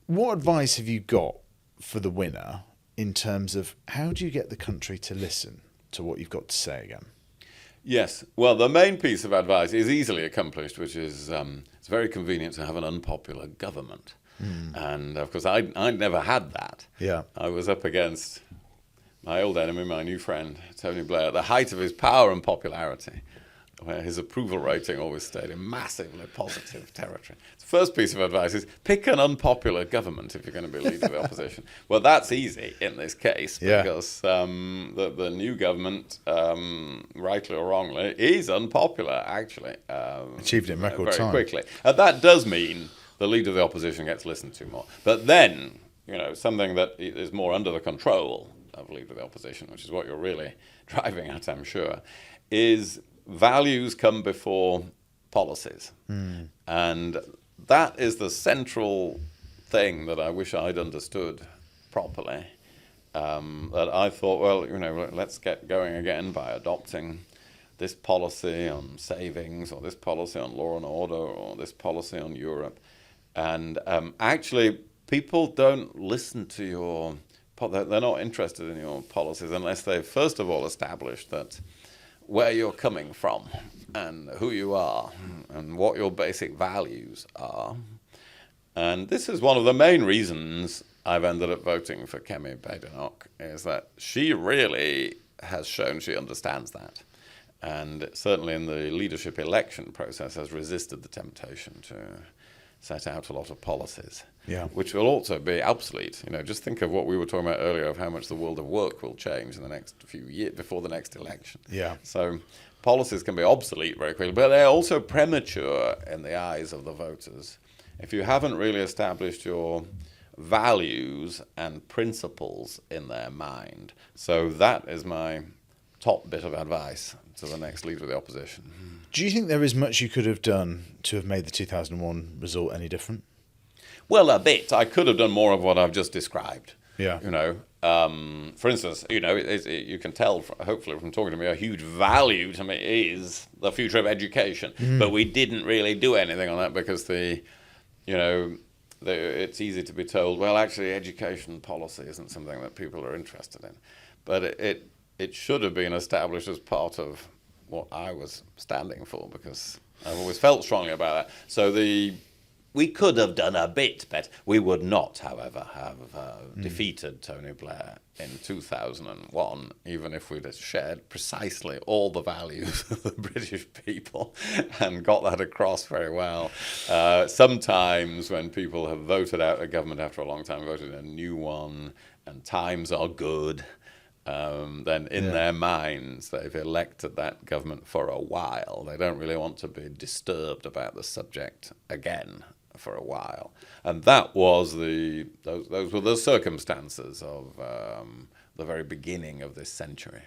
What advice have you got for the winner in terms of how do you get the country to listen to what you've got to say again? Yes. Well, the main piece of advice is easily accomplished, which is it's very convenient to have an unpopular government. And, of course, I'd never had that. Yeah. I was up against my old enemy, my new friend, Tony Blair, at the height of his power and popularity, where his approval rating always stayed in massively positive territory. The first piece of advice is pick an unpopular government if you're going to be leader of the opposition. Well, that's easy in this case because the new government, rightly or wrongly, is unpopular, actually. Achieved it in record very time. quickly. And that does mean the leader of the opposition gets listened to more. But then, something that is more under the control of leader of the opposition, which is what you're really driving at, I'm sure, is values come before policies. And that is the central thing that I wish I'd understood properly. That I thought, well, let's get going again by adopting this policy on savings, or this policy on law and order, or this policy on Europe. And actually, people don't listen to your, they're not interested in your policies unless they've first of all established that where you're coming from and who you are and what your basic values are. And this is one of the main reasons I've ended up voting for Kemi Badenoch, is that she really has shown she understands that. And certainly in the leadership election process has resisted the temptation to set out a lot of policies, which will also be obsolete. Just think of what we were talking about earlier of how much the world of work will change in the next few years before the next election. So policies can be obsolete very quickly, but they're also premature in the eyes of the voters if you haven't really established your values and principles in their mind. So that is my top bit of advice to the next leader of the opposition. Do you think there is much you could have done to have made the 2001 result any different? Well, a bit. I could have done more of what I've just described. For instance, you can tell, hopefully from talking to me, a huge value to me is the future of education. But we didn't really do anything on that because it's easy to be told, well, actually, education policy isn't something that people are interested in. But it should have been established as part of what I was standing for, because I've always felt strongly about that. So we could have done a bit better. We would not, however, have defeated Tony Blair in 2001, even if we'd have shared precisely all the values of the British people and got that across very well. Sometimes when people have voted out a government after a long time, voted in a new one, and times are good, then in their minds they've elected that government for a while. They don't really want to be disturbed about the subject again for a while. And that was those were the circumstances of the very beginning of this century.